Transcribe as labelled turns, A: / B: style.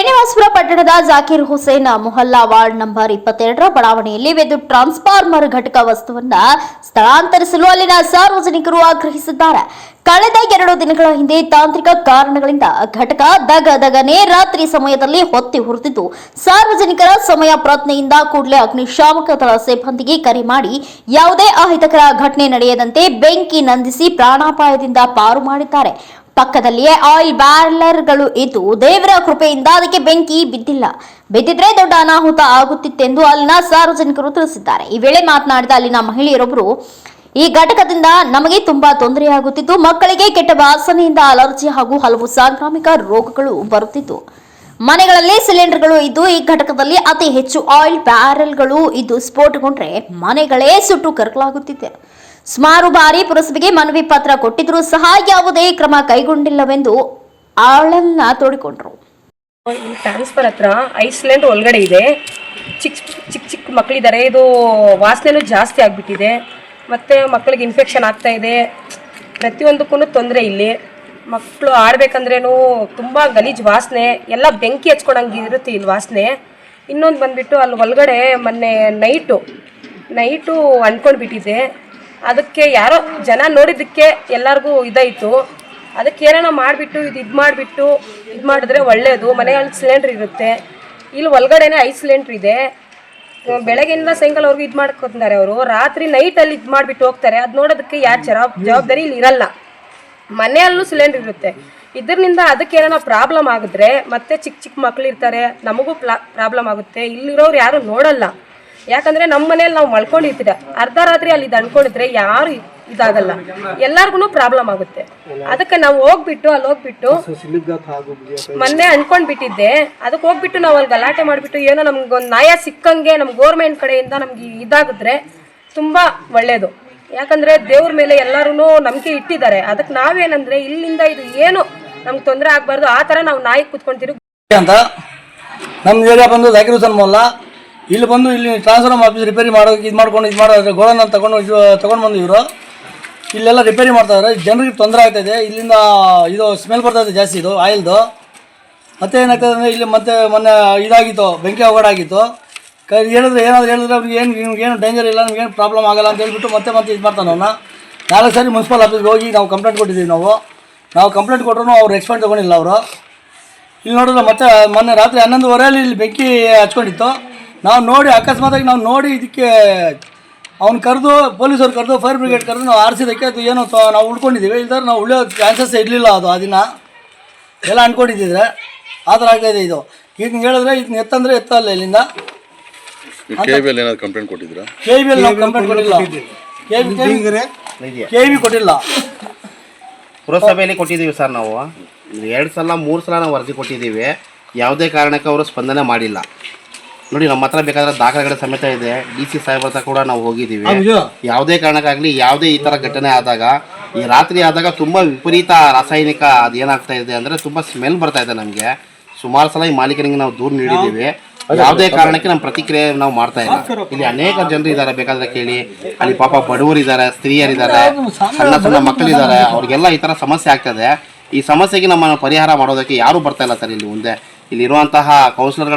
A: ಶ್ರೀನಿವಾಸಪುರ ಪಟ್ಟಣದ Zakir Hussain Mohalla ward number 22ರ ಬಡಾವಣೆಯಲ್ಲಿ ವಿದ್ಯುತ್ ಟ್ರಾನ್ಸ್ಫಾರ್ಮರ್ ಘಟಕ ವಸ್ತುವನ್ನ ಸ್ಥಳಾಂತರಿಸಲು ಅಲ್ಲಿನ ಸಾರ್ವಜನಿಕರು ಆಗ್ರಹಿಸಿದ್ದಾರೆ. ಕಳೆದ 2 ದಿನಗಳ ಹಿಂದೆ ತಾಂತ್ರಿಕ ಕಾರಣಗಳಿಂದ ಘಟಕ ದಗದಗನೆ ರಾತ್ರಿ ಸಮಯದಲ್ಲಿ ಹೊತ್ತಿ ಉರಿದಿದ್ದು, ಸಾರ್ವಜನಿಕರ ಸಮಯ ಪ್ರಜ್ಞೆಯಿಂದ ಕೂಡಲೇ ಅಗ್ನಿಶಾಮಕ ದಳ ಸಿಬ್ಬಂದಿಗೆ ಕರೆ ಮಾಡಿ ಯಾವುದೇ ಅಹಿತಕರ ಘಟನೆ ನಡೆಯದಂತೆ ಬೆಂಕಿ ನಂದಿಸಿ ಪ್ರಾಣಾಪಾಯದಿಂದ ಪಾರು ಮಾಡಿದ್ದಾರೆ. ಪಕ್ಕದಲ್ಲಿಯೇ ಆಯಿಲ್ ಬ್ಯಾರಲರ್ಗಳು ಇದ್ದು ದೇವರ ಕೃಪೆಯಿಂದ ಅದಕ್ಕೆ ಬೆಂಕಿ ಬಿದ್ದಿದ್ರೆ ದೊಡ್ಡ ಅನಾಹುತ ಆಗುತ್ತಿತ್ತೆಂದು ಅಲ್ಲಿನ ಸಾರ್ವಜನಿಕರು ತಿಳಿಸಿದ್ದಾರೆ. ಈ ವೇಳೆ ಮಾತನಾಡಿದ ಅಲ್ಲಿನ ಮಹಿಳೆಯರೊಬ್ಬರು, ಈ ಘಟಕದಿಂದ ನಮಗೆ ತುಂಬಾ ತೊಂದರೆಯಾಗುತ್ತಿದ್ದು, ಮಕ್ಕಳಿಗೆ ಕೆಟ್ಟ ವಾಸನೆಯಿಂದ ಅಲರ್ಜಿ ಹಾಗೂ ಹಲವು ಸಾಂಕ್ರಾಮಿಕ ರೋಗಗಳು ಬರುತ್ತಿದ್ದು, ಮನೆಗಳಲ್ಲಿ ಸಿಲಿಂಡರ್ಗಳು ಇದ್ದು ಈ ಘಟಕದಲ್ಲಿ ಅತಿ ಹೆಚ್ಚು ಆಯಿಲ್ ಬ್ಯಾರೆಲ್ಗಳು ಇದ್ದು ಸ್ಫೋಟಗೊಂಡ್ರೆ ಮನೆಗಳೇ ಸುಟ್ಟು ಕರಕಲಾಗುತ್ತಿದೆ. ಸುಮಾರು ಬಾರಿ ಪುರಸಭೆಗೆ ಮನವಿ ಪತ್ರ ಕೊಟ್ಟಿದ್ರೂ ಸಹ ಯಾವುದೇ ಕ್ರಮ ಕೈಗೊಂಡಿಲ್ಲವೆಂದು ಆಳನ್ನ ತೋಡಿಕೊಂಡ್ರು.
B: ಟ್ರಾನ್ಸ್ಫರ್ ಹತ್ರ 5 ಸಿಲಿಂಡರ್ ಒಳಗಡೆ ಇದೆ. ಚಿಕ್ಕ ಮಕ್ಕಳಿದ್ದಾರೆ. ಇದು ವಾಸನೆನೂ ಜಾಸ್ತಿ ಆಗಿಬಿಟ್ಟಿದೆ. ಮತ್ತು ಮಕ್ಕಳಿಗೆ ಇನ್ಫೆಕ್ಷನ್ ಆಗ್ತಾ ಇದೆ. ಪ್ರತಿಯೊಂದಕ್ಕೂ ತೊಂದರೆ. ಇಲ್ಲಿ ಮಕ್ಕಳು ಆಡಬೇಕಂದ್ರೇನು ತುಂಬ ಗಲೀಜು ವಾಸನೆ, ಎಲ್ಲ ಬೆಂಕಿ ಹಚ್ಕೊಳಂಗೆ ಇರುತ್ತೆ ಇಲ್ಲಿ ವಾಸನೆ. ಇನ್ನೊಂದು ಬಂದುಬಿಟ್ಟು ಅಲ್ಲಿ ಒಳಗಡೆ ಮೊನ್ನೆ ನೈಟು ಅಂದ್ಕೊಂಡು ಬಿಟ್ಟಿದೆ. ಅದಕ್ಕೆ ಯಾರೋ ಜನ ನೋಡಿದ್ದಕ್ಕೆ ಎಲ್ಲರಿಗೂ ಇದಾಯಿತು. ಅದಕ್ಕೆ ಏನಾರ ಮಾಡಿಬಿಟ್ಟು ಇದು ಮಾಡಿದ್ರೆ ಒಳ್ಳೆಯದು. ಮನೆಯಲ್ಲಿ ಸಿಲಿಂಡ್ರ್ ಇರುತ್ತೆ. ಇಲ್ಲಿ ಒಳಗಡೆನೇ 5 ಸಿಲಿಂಡ್ರ್ ಇದೆ. ಬೆಳಗ್ಗೆಯಿಂದ ಸಾಯಂಕಾಲವರೆಗೂ ಇದು ಮಾಡ್ಕೊತಾರೆ ಅವರು. ರಾತ್ರಿ ನೈಟಲ್ಲಿ ಇದು ಮಾಡಿಬಿಟ್ಟು ಹೋಗ್ತಾರೆ. ಅದು ನೋಡೋದಕ್ಕೆ ಯಾರು ಜವಾಬ್ದಾರಿ ಇಲ್ಲಿ ಇರಲ್ಲ. ಮನೆಯಲ್ಲೂ ಸಿಲಿಂಡ್ರ್ ಇರುತ್ತೆ. ಇದರಿಂದ ಅದಕ್ಕೆ ಏನಾರ ಪ್ರಾಬ್ಲಮ್ ಆಗಿದ್ರೆ ಮತ್ತೆ ಚಿಕ್ಕ ಮಕ್ಕಳು ಇರ್ತಾರೆ, ನಮಗೂ ಪ್ರಾಬ್ಲಮ್ ಆಗುತ್ತೆ. ಇಲ್ಲಿರೋರು ಯಾರು ನೋಡಲ್ಲ. ಯಾಕಂದರೆ ನಮ್ಮ ಮನೇಲಿ ನಾವು ಮಲ್ಕೊಂಡಿರ್ತೀರ, ಅರ್ಧ ರಾತ್ರಿ ಅಲ್ಲಿ ಇದು ಅನ್ಕೊಂಡಿದ್ರೆ ಯಾರು ಇದಾಗಲ್ಲ, ಎಲ್ಲರಿಗೂ ಪ್ರಾಬ್ಲಮ್ ಆಗುತ್ತೆ. ಅದಕ್ಕೆ ನಾವು ಅಲ್ಲಿ ಹೋಗ್ಬಿಟ್ಟು ಮೊನ್ನೆ ಅನ್ಕೊಂಡು ಬಿಟ್ಟಿದ್ದೆ. ಅದಕ್ಕೆ ಹೋಗ್ಬಿಟ್ಟು ನಾವು ಅಲ್ಲಿ ಗಲಾಟೆ ಮಾಡಿಬಿಟ್ಟು ಏನೋ ನಮ್ಗೊಂದು ನ್ಯಾಯ ಸಿಕ್ಕಂಗೆ ನಮ್ಮ ಗೋರ್ಮೆಂಟ್ ಕಡೆಯಿಂದ ನಮ್ಗೆ ಇದಾಗಿದ್ರೆ ತುಂಬ ಒಳ್ಳೆಯದು. ಯಾಕಂದರೆ ದೇವ್ರ ಮೇಲೆ ಎಲ್ಲರೂ ನಂಬಿಕೆ ಇಟ್ಟಿದ್ದಾರೆ. ಅದಕ್ಕೆ ನಾವೇನಂದರೆ ಇಲ್ಲಿಂದ ಇದು ಏನು ನಮ್ಗೆ ತೊಂದರೆ ಆಗಬಾರ್ದು, ಆ ಥರ ನಾವು ನಾಯಿ ಕೂತ್ಕೊಂತೀರಿ
C: ಅಂತ. ನಮ್ಮ ಏರಿಯಾ ಬಂದು ಜಾಕೀರ್ ಹುಸೇನ್ ಮೊಹಲ್ಲಾ. ಇಲ್ಲಿ ಬಂದು ಇಲ್ಲಿ ಟ್ರಾನ್ಸ್ಫಾರ್ಮರ್ ಆಫೀಸ್ ರಿಪೇರಿ ಮಾಡೋಕೆ ಇದು ಮಾಡೋದ್ರೆ ಗೋಡನ್ನ ತಗೊಂಡು ಬಂದು ಇವರು ಇಲ್ಲೆಲ್ಲ ರಿಪೇರಿ ಮಾಡ್ತಾಯಿದ್ದಾರೆ. ಜನರಿಗೆ ತೊಂದರೆ ಆಗ್ತಾಯಿದೆ. ಇಲ್ಲಿಂದ ಇದು ಸ್ಮೆಲ್ ಬರ್ತಾಯಿದೆ ಜಾಸ್ತಿ, ಇದು ಆಯಿಲ್ದು. ಮತ್ತೆ ಏನಾಗ್ತದೆ ಅಂದರೆ ಇಲ್ಲಿ ಮೊನ್ನೆ ಇದಾಗಿತ್ತು, ಬೆಂಕಿ ಅವಘಡ ಆಗಿತ್ತು. ಏನಾದರೂ ಹೇಳಿದ್ರೆ ಅವ್ರಿಗೆ ನಿಮ್ಗೇನು ಡೇಂಜರ್ ಇಲ್ಲ, ನಿಮ್ಗೇನು ಪ್ರಾಬ್ಲಮ್ ಆಗಲ್ಲ ಅಂತ ಹೇಳ್ಬಿಟ್ಟು ಮತ್ತೆ ಇದು ಮಾಡ್ತಾನೆ ಅವನ್ನ. 4 ಸಾರಿ ಮುನ್ಸಿಪಲ್ ಆಫೀಸ್ಗೆ ಹೋಗಿ ನಾವು ಕಂಪ್ಲೇಂಟ್ ಕೊಟ್ಟಿದ್ದೀವಿ. ನಾವು ಕಂಪ್ಲೇಂಟ್ ಕೊಟ್ಟರು ಅವ್ರು ರೆಸ್ಪಾಂಡ್ ತೊಗೊಂಡಿಲ್ಲ ಅವರು. ಇಲ್ಲಿ ನೋಡಿದ್ರೆ ಮತ್ತೆ ಮೊನ್ನೆ ರಾತ್ರಿ 11:30 ಇಲ್ಲಿ ಬೆಂಕಿ ಹಚ್ಕೊಂಡಿತ್ತು. ನಾವು ನೋಡಿ ಅಕಸ್ಮಾತಾಗಿ ಇದಕ್ಕೆ ಅವ್ನು ಕರೆದು ಪೊಲೀಸವ್ರು ಕರೆದು ಫೈರ್ ಬ್ರಿಗೇಡ್ ಕರೆದು ನಾವು ಆರಿಸಿದ್ದಕ್ಕೆ ಅದು ಏನೋ ನಾವು ಉಳ್ಕೊಂಡಿದ್ದೀವಿ. ಇಲ್ದಾರೆ ನಾವು ಉಳಿಯೋ ಚಾನ್ಸಸ್ ಇರಲಿಲ್ಲ. ಅದು ಆ ದಿನ ಎಲ್ಲ ಅಂದ್ಕೊಂಡಿದ್ದಿದ್ರೆ ಆ ಥರ ಆಗ್ತಾಯಿದೆ. ಇದು ಈಗ ಹೇಳಿದ್ರೆ ಇದನ್ನ ಎತ್ತಂದರೆ ಎತ್ತಲ್ಲ ಇಲ್ಲಿಂದ.
D: KBL ಏನಾದ್ರು ಕಂಪ್ಲೇಂಟ್ ಕೊಟ್ಟಿದ್ದೀರಾ?
C: KBL ನಾವು ಕಂಪ್ಲೇಂಟ್ ಕೊಟ್ಟಿಲ್ಲ. KBL ಕೊಟ್ಟಿಲ್ಲ.
E: ಪುರಸಭೆಯಲ್ಲಿ ಕೊಟ್ಟಿದ್ದೀವಿ ಸರ್. ನಾವು 2 ಸಲ 3 ಸಲ ನಾವು ವರದಿ ಕೊಟ್ಟಿದ್ದೀವಿ. ಯಾವುದೇ ಕಾರಣಕ್ಕೆ ಅವರು ಸ್ಪಂದನೆ ಮಾಡಿಲ್ಲ. ನೋಡಿ, ನಮ್ಮ ಹತ್ರ ಬೇಕಾದ್ರೆ ದಾಖಲೆಗಳ ಸಮೇತ ಇದೆ. DC ಸಾಹೇಬ್ರ ಹತ್ರ ಕೂಡ ನಾವು ಹೋಗಿದ್ದೀವಿ. ಯಾವುದೇ ಕಾರಣಕ್ಕಾಗಲಿ ಯಾವುದೇ ಈ ಥರ ಘಟನೆ ಆದಾಗ, ಈ ರಾತ್ರಿ ಆದಾಗ ತುಂಬ ವಿಪರೀತ ರಾಸಾಯನಿಕ ಅದು ಏನಾಗ್ತಾ ಇದೆ ಅಂದರೆ ತುಂಬ ಸ್ಮೆಲ್ ಬರ್ತಾ ಇದೆ ನಮಗೆ. ಸುಮಾರು ಸಲ ಈ ಮಾಲೀಕರಿಗೆ ನಾವು ದೂರು ನೀಡಿದ್ದೀವಿ. ಯಾವುದೇ ಕಾರಣಕ್ಕೆ ನಮ್ಮ ಪ್ರತಿಕ್ರಿಯೆ ನಾವು ಮಾಡ್ತಾ ಇಲ್ಲ. ಇಲ್ಲಿ ಅನೇಕ ಜನರು ಇದ್ದಾರೆ, ಬೇಕಾದ್ರೆ ಕೇಳಿ. ಅಲ್ಲಿ ಪಾಪ ಬಡವರು ಇದ್ದಾರೆ, ಸ್ತ್ರೀಯರಿದ್ದಾರೆ, ಸಣ್ಣ ಮಕ್ಕಳಿದ್ದಾರೆ. ಅವ್ರಿಗೆಲ್ಲ ಈ ಥರ ಸಮಸ್ಯೆ ಆಗ್ತದೆ. ಈ ಸಮಸ್ಯೆಗೆ ನಮ್ಮ ಪರಿಹಾರ ಮಾಡೋದಕ್ಕೆ ಯಾರೂ ಬರ್ತಾ ಇಲ್ಲ ಸರ್. ಇಲ್ಲಿ ಮುಂದೆ ಇಲ್ಲಿರುವಂತಹ ಕೌನ್ಸಿಲರ್ಗಳ